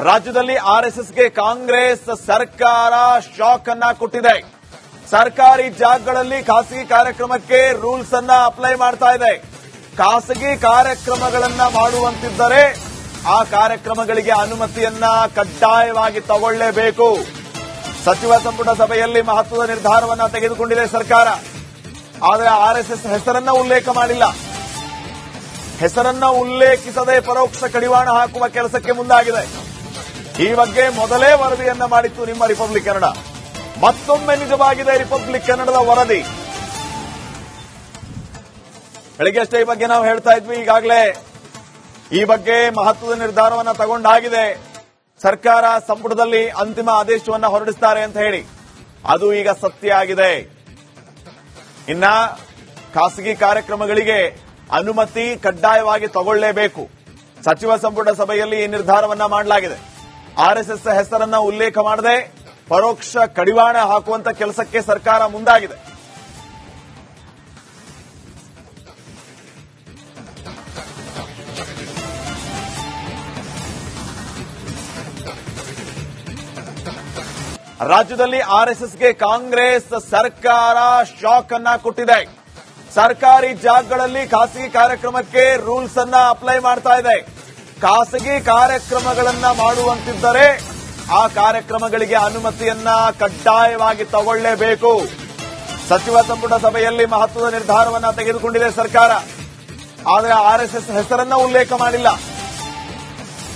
ರಾಜ್ಯದಲ್ಲಿ ಆರ್ಎಸ್ಎಸ್ಗೆ ಕಾಂಗ್ರೆಸ್ ಸರ್ಕಾರ ಶಾಕ್ ಅನ್ನ ಕೊಟ್ಟಿದೆ. ಸರ್ಕಾರಿ ಜಾಗಗಳಲ್ಲಿ ಖಾಸಗಿ ಕಾರ್ಯಕ್ರಮಕ್ಕೆ ರೂಲ್ಸ್ ಅನ್ನ ಅಪ್ಲೈ ಮಾಡ್ತಾ ಇದೆ. ಖಾಸಗಿ ಕಾರ್ಯಕ್ರಮಗಳನ್ನ ಮಾಡುವಂತಿದ್ದರೆ ಆ ಕಾರ್ಯಕ್ರಮಗಳಿಗೆ ಅನುಮತಿಯನ್ನ ಕಡ್ಡಾಯವಾಗಿ ತಗೊಳ್ಳೇಬೇಕು. ಸಚಿವ ಸಂಪುಟ ಸಭೆಯಲ್ಲಿ ಮಹತ್ವದ ನಿರ್ಧಾರವನ್ನ ತೆಗೆದುಕೊಂಡಿದೆ ಸರ್ಕಾರ. ಆದರೆ ಆರ್ಎಸ್ಎಸ್ ಹೆಸರನ್ನ ಉಲ್ಲೇಖ ಮಾಡಿಲ್ಲ. ಹೆಸರನ್ನ ಉಲ್ಲೇಖಿಸದೆ ಪರೋಕ್ಷ ಕಡಿವಾಣ ಹಾಕುವ ಕೆಲಸಕ್ಕೆ ಮುಂದಾಗಿದೆ. ಈ ಬಗ್ಗೆ ಮೊದಲೇ ವರದಿಯನ್ನ ಮಾಡಿತ್ತು ನಿಮ್ಮ ರಿಪಬ್ಲಿಕ್ ಕನ್ನಡ. ಮತ್ತೊಮ್ಮೆ ನಿಜವಾಗಿದೆ ರಿಪಬ್ಲಿಕ್ ಕನ್ನಡದ ವರದಿ. ಬೆಳಿಗ್ಗೆಷ್ಟೇ ಈ ಬಗ್ಗೆ ನಾವು ಹೇಳ್ತಾ ಇದ್ವಿ. ಈಗಾಗಲೇ ಈ ಬಗ್ಗೆ ಮಹತ್ವದ ನಿರ್ಧಾರವನ್ನ ತಗೊಂಡಾಗಿದೆ. ಸರ್ಕಾರ ಸಂಪುಟದಲ್ಲಿ ಅಂತಿಮ ಆದೇಶವನ್ನ ಹೊರಡಿಸುತ್ತಾರೆ ಅಂತ ಹೇಳಿ ಅದು ಈಗ ಸತ್ಯ ಆಗಿದೆ. ಇನ್ನ ಖಾಸಗಿ ಕಾರ್ಯಕ್ರಮಗಳಿಗೆ ಅನುಮತಿ ಕಡ್ಡಾಯವಾಗಿ ತಗೊಳ್ಳೇಬೇಕು. ಸಚಿವ ಸಂಪುಟ ಸಭೆಯಲ್ಲಿ ಈ ನಿರ್ಧಾರವನ್ನ ಮಾಡಲಾಗಿದೆ. ಆರ್ಎಸ್ಎಸ್ ಹೆಸರನ್ನ ಉಲ್ಲೇಖ ಮಾಡದೆ ಪರೋಕ್ಷ ಕಡಿವಾಣ ಹಾಕುವಂತ ಕೆಲಸಕ್ಕೆ ಸರ್ಕಾರ ಮುಂದಾಗಿದೆ. ರಾಜ್ಯದಲ್ಲಿ ಆರ್ಎಸ್ಎಸ್ಗೆ ಕಾಂಗ್ರೆಸ್ ಸರ್ಕಾರ ಶಾಕ್ ಅನ್ನ ಕೊಟ್ಟಿದೆ. ಸರ್ಕಾರಿ ಜಾಗಗಳಲ್ಲಿ ಖಾಸಗಿ ಕಾರ್ಯಕ್ರಮಕ್ಕೆ ರೂಲ್ಸ್ ಅನ್ನ ಅಪ್ಲೈ ಮಾಡ್ತಾ ಇದೆ. ಖಾಸಗಿ ಕಾರ್ಯಕ್ರಮಗಳನ್ನ ಮಾಡುವಂತಿದ್ದರೆ ಆ ಕಾರ್ಯಕ್ರಮಗಳಿಗೆ ಅನುಮತಿಯನ್ನ ಕಡ್ಡಾಯವಾಗಿ ತಗೊಳ್ಳೇಬೇಕು. ಸಚಿವ ಸಂಪುಟ ಸಭೆಯಲ್ಲಿ ಮಹತ್ವದ ನಿರ್ಧಾರವನ್ನ ತೆಗೆದುಕೊಂಡಿದೆ ಸರ್ಕಾರ. ಆದರೆ ಆರ್ಎಸ್ಎಸ್ ಹೆಸರನ್ನ ಉಲ್ಲೇಖ ಮಾಡಿಲ್ಲ.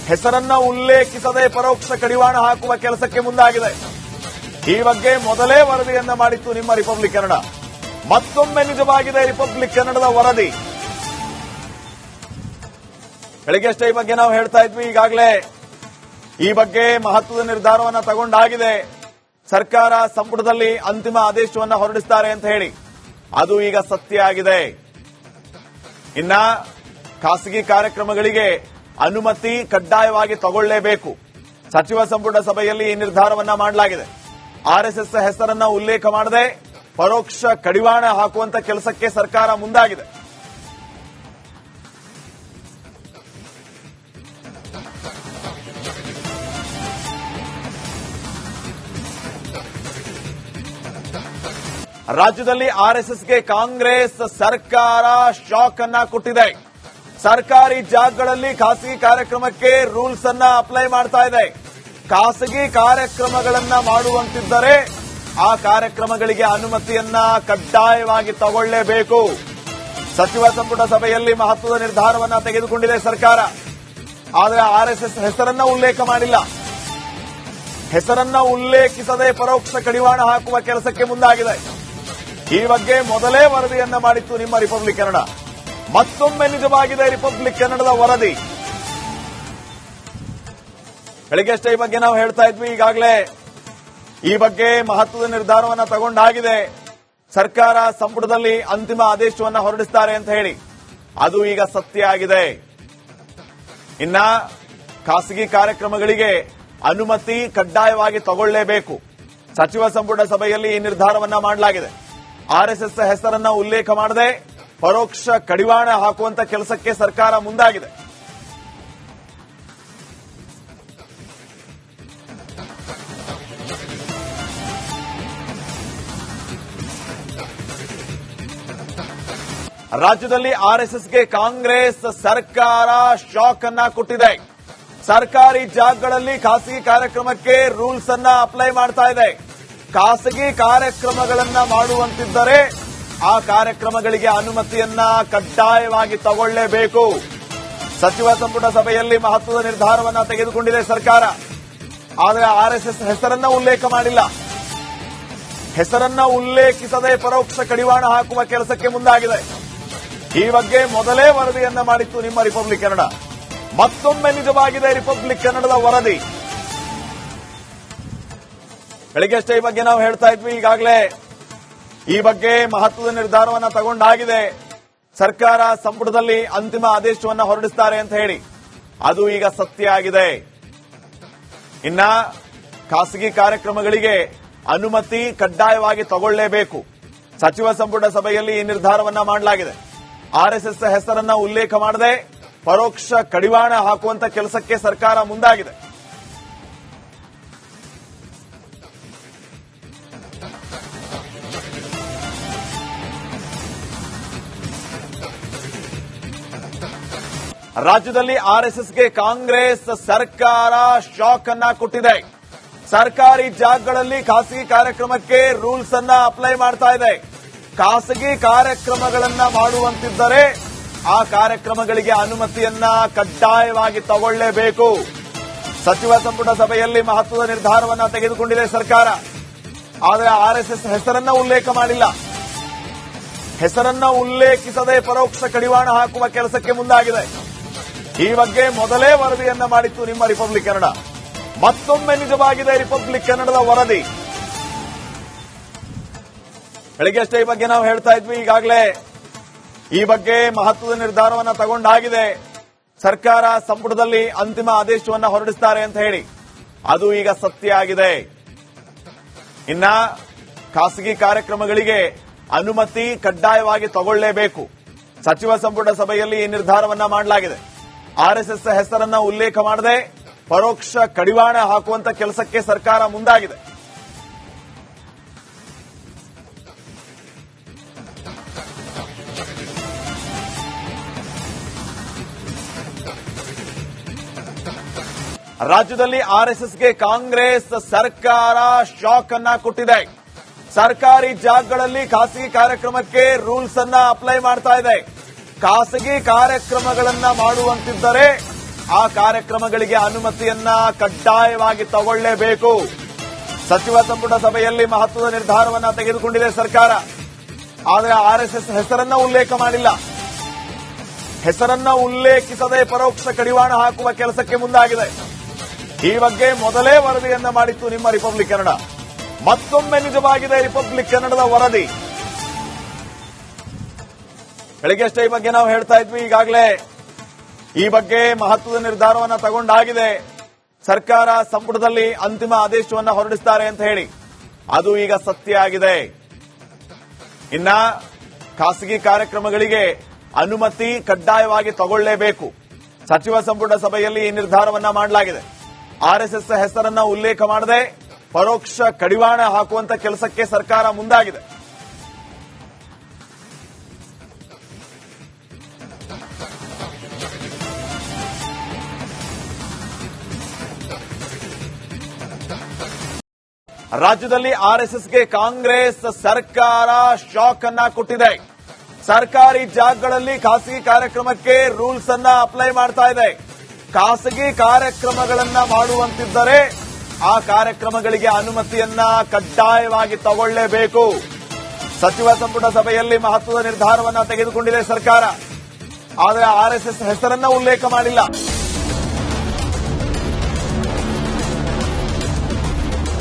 ಹೆಸರನ್ನ ಉಲ್ಲೇಖಿಸದೆ ಪರೋಕ್ಷ ಕಡಿವಾಣ ಹಾಕುವ ಕೆಲಸಕ್ಕೆ ಮುಂದಾಗಿದೆ. ಈ ಬಗ್ಗೆ ಮೊದಲೇ ವರದಿಯನ್ನ ಮಾಡಿತ್ತು ನಿಮ್ಮ ರಿಪಬ್ಲಿಕ್ ಕನ್ನಡ. ಮತ್ತೊಮ್ಮೆ ನಿಜವಾಗಿದೆ ರಿಪಬ್ಲಿಕ್ ಕನ್ನಡದ ವರದಿ. ಬೆಳಿಗ್ಗೆಷ್ಟೇ ಈ ಬಗ್ಗೆ ನಾವು ಹೇಳ್ತಾ ಇದ್ವಿ. ಈಗಾಗಲೇ ಈ ಬಗ್ಗೆ ಮಹತ್ವದ ನಿರ್ಧಾರವನ್ನ ತಗೊಂಡಾಗಿದೆ. ಸರ್ಕಾರ ಸಂಪುಟದಲ್ಲಿ ಅಂತಿಮ ಆದೇಶವನ್ನ ಹೊರಡಿಸುತ್ತಾರೆ ಅಂತ ಹೇಳಿ ಅದು ಈಗ ಸತ್ಯ ಆಗಿದೆ. ಇನ್ನ ಖಾಸಗಿ ಕಾರ್ಯಕ್ರಮಗಳಿಗೆ ಅನುಮತಿ ಕಡ್ಡಾಯವಾಗಿ ತಗೊಳ್ಳೇಬೇಕು. ಸಚಿವ ಸಂಪುಟ ಸಭೆಯಲ್ಲಿ ಈ ನಿರ್ಧಾರವನ್ನ ಮಾಡಲಾಗಿದೆ. ಆರ್ಎಸ್ಎಸ್ ಹೆಸರನ್ನ ಉಲ್ಲೇಖ ಮಾಡದೆ ಪರೋಕ್ಷ ಕಡಿವಾಣ ಹಾಕುವಂತ ಕೆಲಸಕ್ಕೆ ಸರ್ಕಾರ ಮುಂದಾಗಿದೆ. ರಾಜ್ಯದಲ್ಲಿ ಆರ್ಎಸ್ಎಸ್ಗೆ ಕಾಂಗ್ರೆಸ್ ಸರ್ಕಾರ ಶಾಕ್ ಅನ್ನ ಕೊಟ್ಟಿದೆ. ಸರ್ಕಾರಿ ಜಾಗಗಳಲ್ಲಿ ಖಾಸಗಿ ಕಾರ್ಯಕ್ರಮಕ್ಕೆ ರೂಲ್ಸ್ ಅನ್ನ ಅಪ್ಲೈ ಮಾಡ್ತಾ ಇದೆ. ಖಾಸಗಿ ಕಾರ್ಯಕ್ರಮಗಳನ್ನ ಮಾಡುವಂತಿದ್ದರೆ ಆ ಕಾರ್ಯಕ್ರಮಗಳಿಗೆ ಅನುಮತಿಯನ್ನ ಕಡ್ಡಾಯವಾಗಿ ತಗೊಳ್ಳೇಬೇಕು. ಸಚಿವ ಸಂಪುಟ ಸಭೆಯಲ್ಲಿ ಮಹತ್ವದ ನಿರ್ಧಾರವನ್ನ ತೆಗೆದುಕೊಂಡಿದೆ ಸರ್ಕಾರ. ಆದರೆ ಆರ್ಎಸ್ಎಸ್ ಹೆಸರನ್ನ ಉಲ್ಲೇಖ ಮಾಡಿಲ್ಲ. ಹೆಸರನ್ನ ಉಲ್ಲೇಖಿಸದೆ ಪರೋಕ್ಷ ಕಡಿವಾಣ ಹಾಕುವ ಕೆಲಸಕ್ಕೆ ಮುಂದಾಗಿದೆ. ಈ ಬಗ್ಗೆ ಮೊದಲೇ ವರದಿಯನ್ನ ಮಾಡಿತ್ತು ನಿಮ್ಮ ರಿಪಬ್ಲಿಕ್ ಕನ್ನಡ. ಮತ್ತೊಮ್ಮೆ ನಿಜವಾಗಿದೆ ರಿಪಬ್ಲಿಕ್ ಕನ್ನಡದ ವರದಿ. ಬೆಳಿಗ್ಗೆಷ್ಟೇ ಈ ಬಗ್ಗೆ ನಾವು ಹೇಳ್ತಾ ಇದ್ವಿ. ಈಗಾಗಲೇ ಈ ಬಗ್ಗೆ ಮಹತ್ವದ ನಿರ್ಧಾರವನ್ನ ತಗೊಂಡಾಗಿದೆ. ಸರ್ಕಾರ ಸಂಪುಟದಲ್ಲಿ ಅಂತಿಮ ಆದೇಶವನ್ನ ಹೊರಡಿಸುತ್ತಾರೆ ಅಂತ ಹೇಳಿ ಅದು ಈಗ ಸತ್ಯ ಆಗಿದೆ. ಇನ್ನ ಖಾಸಗಿ ಕಾರ್ಯಕ್ರಮಗಳಿಗೆ ಅನುಮತಿ ಕಡ್ಡಾಯವಾಗಿ ತಗೊಳ್ಳೇಬೇಕು. ಸಚಿವ ಸಂಪುಟ ಸಭೆಯಲ್ಲಿ ಈ ನಿರ್ಧಾರವನ್ನ ಮಾಡಲಾಗಿದೆ. ಆರ್ಎಸ್ಎಸ್ ಹೆಸರನ್ನ ಉಲ್ಲೇಖ ಮಾಡದೆ ಪರೋಕ್ಷ ಕಡಿವಾಣ ಹಾಕುವಂತ ಕೆಲಸಕ್ಕೆ ಸರ್ಕಾರ ಮುಂದಾಗಿದೆ. ರಾಜ್ಯದಲ್ಲಿ ಆರ್ಎಸ್ಎಸ್ಗೆ ಕಾಂಗ್ರೆಸ್ ಸರ್ಕಾರ ಶಾಕ್ ಅನ್ನ ಕೊಟ್ಟಿದೆ. ಸರ್ಕಾರಿ ಜಾಗಗಳಲ್ಲಿ ಖಾಸಗಿ ಕಾರ್ಯಕ್ರಮಕ್ಕೆ ರೂಲ್ಸ್ ಅನ್ನ ಅಪ್ಲೈ ಮಾಡ್ತಾ ಇದೆ. ಖಾಸಗಿ ಕಾರ್ಯಕ್ರಮಗಳನ್ನ ಮಾಡುವಂತಿದ್ದರೆ ಆ ಕಾರ್ಯಕ್ರಮಗಳಿಗೆ ಅನುಮತಿಯನ್ನ ಕಡ್ಡಾಯವಾಗಿ ತಗೊಳ್ಳೇಬೇಕು. ಸಚಿವ ಸಂಪುಟ ಸಭೆಯಲ್ಲಿ ಮಹತ್ವದ ನಿರ್ಧಾರವನ್ನ ತೆಗೆದುಕೊಂಡಿದೆ ಸರ್ಕಾರ. ಆದರೆ ಆರ್ಎಸ್ಎಸ್ ಹೆಸರನ್ನ ಉಲ್ಲೇಖ ಮಾಡಿಲ್ಲ. ಹೆಸರನ್ನ ಉಲ್ಲೇಖಿಸದೆ ಪರೋಕ್ಷ ಕಡಿವಾಣ ಹಾಕುವ ಕೆಲಸಕ್ಕೆ ಮುಂದಾಗಿದೆ. ಈ ಬಗ್ಗೆ ಮೊದಲೇ ವರದಿಯನ್ನ ಮಾಡಿತ್ತು ನಿಮ್ಮ ರಿಪಬ್ಲಿಕ್ ಕನ್ನಡ. ಮತ್ತೊಮ್ಮೆ ನಿಜವಾಗಿದೆ ರಿಪಬ್ಲಿಕ್ ಕನ್ನಡದ ವರದಿ. ಬೆಳಿಗ್ಗೆಷ್ಟೇ ಈ ಬಗ್ಗೆ ನಾವು ಹೇಳ್ತಾ ಇದ್ವಿ. ಈಗಾಗಲೇ ಈ ಬಗ್ಗೆ ಮಹತ್ವದ ನಿರ್ಧಾರವನ್ನ ತಗೊಂಡಾಗಿದೆ. ಸರ್ಕಾರ ಸಂಪುಟದಲ್ಲಿ ಅಂತಿಮ ಆದೇಶವನ್ನ ಹೊರಡಿಸುತ್ತಾರೆ ಅಂತ ಹೇಳಿ ಅದು ಈಗ ಸತ್ಯ ಆಗಿದೆ. ಇನ್ನ ಖಾಸಗಿ ಕಾರ್ಯಕ್ರಮಗಳಿಗೆ ಅನುಮತಿ ಕಡ್ಡಾಯವಾಗಿ ತಗೊಳ್ಳೇಬೇಕು. ಸಚಿವ ಸಂಪುಟ ಸಭೆಯಲ್ಲಿ ಈ ನಿರ್ಧಾರವನ್ನ ಮಾಡಲಾಗಿದೆ. ಆರ್ಎಸ್ಎಸ್ ಹೆಸರನ್ನ ಉಲ್ಲೇಖ ಮಾಡದೆ ಪರೋಕ್ಷ ಕಡಿವಾಣ ಹಾಕುವಂತ ಕೆಲಸಕ್ಕೆ ಸರ್ಕಾರ ಮುಂದಾಗಿದೆ. ರಾಜ್ಯದಲ್ಲಿ ಆರ್ಎಸ್ಎಸ್ಗೆ ಕಾಂಗ್ರೆಸ್ ಸರ್ಕಾರ ಶಾಕ್ ಅನ್ನ ಕೊಟ್ಟಿದೆ. ಸರ್ಕಾರಿ ಜಾಗಗಳಲ್ಲಿ ಖಾಸಗಿ ಕಾರ್ಯಕ್ರಮಕ್ಕೆ ರೂಲ್ಸ್ ಅನ್ನ ಅಪ್ಲೈ ಮಾಡ್ತಾ ಇದೆ. ಖಾಸಗಿ ಕಾರ್ಯಕ್ರಮಗಳನ್ನ ಮಾಡುವಂತಿದ್ದರೆ ಆ ಕಾರ್ಯಕ್ರಮಗಳಿಗೆ ಅನುಮತಿಯನ್ನ ಕಡ್ಡಾಯವಾಗಿ ತಗೊಳ್ಳೇಬೇಕು. ಸಚಿವ ಸಂಪುಟ ಸಭೆಯಲ್ಲಿ ಮಹತ್ವದ ನಿರ್ಧಾರವನ್ನ ತೆಗೆದುಕೊಂಡಿದೆ ಸರ್ಕಾರ. ಆದರೆ ಆರ್ಎಸ್ಎಸ್ ಹೆಸರನ್ನ ಉಲ್ಲೇಖ ಮಾಡಿಲ್ಲ. ಹೆಸರನ್ನ ಉಲ್ಲೇಖಿಸದೆ ಪರೋಕ್ಷ ಕಡಿವಾಣ ಹಾಕುವ ಕೆಲಸಕ್ಕೆ ಮುಂದಾಗಿದೆ. ಈ ಬಗ್ಗೆ ಮೊದಲೇ ವರದಿಯನ್ನ ಮಾಡಿತ್ತು ನಿಮ್ಮ ರಿಪಬ್ಲಿಕ್ ಕನ್ನಡ. ಮತ್ತೊಮ್ಮೆ ನಿಜವಾಗಿದೆ ರಿಪಬ್ಲಿಕ್ ಕನ್ನಡದ ವರದಿ. ಬೆಳಗ್ಗೆಷ್ಟೇ ಈ ಬಗ್ಗೆ ನಾವು ಹೇಳ್ತಾ ಇದ್ವಿ. ಈಗಾಗಲೇ ಈ ಬಗ್ಗೆ ಮಹತ್ವದ ನಿರ್ಧಾರವನ್ನ ತಗೊಂಡಾಗಿದೆ. ಸರ್ಕಾರ ಸಂಪುಟದಲ್ಲಿ ಅಂತಿಮ ಆದೇಶವನ್ನ ಹೊರಡಿಸುತ್ತಾರೆ ಅಂತ ಹೇಳಿ ಅದು ಈಗ ಸತ್ಯ ಆಗಿದೆ. ಇನ್ನ ಖಾಸಗಿ ಕಾರ್ಯಕ್ರಮಗಳಿಗೆ ಅನುಮತಿ ಕಡ್ಡಾಯವಾಗಿ ತಗೊಳ್ಳೇಬೇಕು. ಸಚಿವ ಸಂಪುಟ ಸಭೆಯಲ್ಲಿ ಈ ನಿರ್ಧಾರವನ್ನ ಮಾಡಲಾಗಿದೆ. ಆರ್ಎಸ್ಎಸ್ ಹೆಸರನ್ನ ಉಲ್ಲೇಖ ಮಾಡದೆ ಪರೋಕ್ಷ ಕಡಿವಾಣ ಹಾಕುವಂತ ಕೆಲಸಕ್ಕೆ ಸರ್ಕಾರ ಮುಂದಾಗಿದೆ. ರಾಜ್ಯದಲ್ಲಿ ಆರ್ಎಸ್ಎಸ್ಗೆ ಕಾಂಗ್ರೆಸ್ ಸರ್ಕಾರ ಶಾಕ್ ಅನ್ನ ಕೊಟ್ಟಿದೆ. ಸರ್ಕಾರಿ ಜಾಗಗಳಲ್ಲಿ ಖಾಸಗಿ ಕಾರ್ಯಕ್ರಮಕ್ಕೆ ರೂಲ್ಸ್ ಅನ್ನ ಅಪ್ಲೈ ಮಾಡ್ತಾ ಇದೆ. ಖಾಸಗಿ ಕಾರ್ಯಕ್ರಮಗಳನ್ನ ಮಾಡುವಂತಿದ್ದರೆ ಆ ಕಾರ್ಯಕ್ರಮಗಳಿಗೆ ಅನುಮತಿಯನ್ನ ಕಡ್ಡಾಯವಾಗಿ ತಗೊಳ್ಳೇಬೇಕು. ಸಚಿವ ಸಂಪುಟ ಸಭೆಯಲ್ಲಿ ಮಹತ್ವದ ನಿರ್ಧಾರವನ್ನ ತೆಗೆದುಕೊಂಡಿದೆ ಸರ್ಕಾರ. ಆದರೆ ಆರ್ಎಸ್ಎಸ್ ಹೆಸರನ್ನ ಉಲ್ಲೇಖ ಮಾಡಿಲ್ಲ. ಹೆಸರನ್ನ ಉಲ್ಲೇಖಿಸದೆ ಪರೋಕ್ಷ ಕಡಿವಾಣ ಹಾಕುವ ಕೆಲಸಕ್ಕೆ ಮುಂದಾಗಿದೆ. ಈ ಬಗ್ಗೆ ಮೊದಲೇ ವರದಿಯನ್ನ ಮಾಡಿತ್ತು ನಿಮ್ಮ ರಿಪಬ್ಲಿಕ್ ಕನ್ನಡ. ಮತ್ತೊಮ್ಮೆ ನಿಜವಾಗಿದೆ ರಿಪಬ್ಲಿಕ್ ಕನ್ನಡದ ವರದಿ. ಬೆಳಗ್ಗೆಷ್ಟೇ ಈ ಬಗ್ಗೆ ನಾವು ಹೇಳ್ತಾ ಇದ್ವಿ. ಈಗಾಗಲೇ ಈ ಬಗ್ಗೆ ಮಹತ್ವದ ನಿರ್ಧಾರವನ್ನ ತಗೊಂಡಾಗಿದೆ. ಸರ್ಕಾರ ಸಂಪುಟದಲ್ಲಿ ಅಂತಿಮ ಆದೇಶವನ್ನ ಹೊರಡಿಸುತ್ತಾರೆ ಅಂತ ಹೇಳಿ ಅದು ಈಗ ಸತ್ಯ ಆಗಿದೆ. ಇನ್ನ ಖಾಸಗಿ ಕಾರ್ಯಕ್ರಮಗಳಿಗೆ ಅನುಮತಿ ಕಡ್ಡಾಯವಾಗಿ ತಗೊಳ್ಳೇಬೇಕು. ಸಚಿವ ಸಂಪುಟ ಸಭೆಯಲ್ಲಿ ಈ ನಿರ್ಧಾರವನ್ನ ಮಾಡಲಾಗಿದೆ. ಆರ್ಎಸ್ಎಸ್ ಹೆಸರನ್ನ ಉಲ್ಲೇಖ ಮಾಡದೆ ಪರೋಕ್ಷ ಕಡಿವಾಣ ಹಾಕುವಂತ ಕೆಲಸಕ್ಕೆ ಸರ್ಕಾರ ಮುಂದಾಗಿದೆ. ರಾಜ್ಯದಲ್ಲಿ ಆರ್ಎಸ್ಎಸ್ಗೆ ಕಾಂಗ್ರೆಸ್ ಸರ್ಕಾರ ಶಾಕ್ ಅನ್ನ ಕೊಟ್ಟಿದೆ. ಸರ್ಕಾರಿ ಜಾಗಗಳಲ್ಲಿ ಖಾಸಗಿ ಕಾರ್ಯಕ್ರಮಕ್ಕೆ ರೂಲ್ಸ್ ಅನ್ನ ಅಪ್ಲೈ ಮಾಡ್ತಾ ಇದೆ. ಖಾಸಗಿ ಕಾರ್ಯಕ್ರಮಗಳನ್ನ ಮಾಡುವಂತಿದ್ದರೆ ಆ ಕಾರ್ಯಕ್ರಮಗಳಿಗೆ ಅನುಮತಿಯನ್ನ ಕಡ್ಡಾಯವಾಗಿ ತಗೊಳ್ಳೇಬೇಕು. ಸಚಿವ ಸಂಪುಟ ಸಭೆಯಲ್ಲಿ ಮಹತ್ವದ ನಿರ್ಧಾರವನ್ನ ತೆಗೆದುಕೊಂಡಿದೆ ಸರ್ಕಾರ. ಆದರೆ ಆರ್ಎಸ್ಎಸ್ ಹೆಸರನ್ನ ಉಲ್ಲೇಖ ಮಾಡಿಲ್ಲ.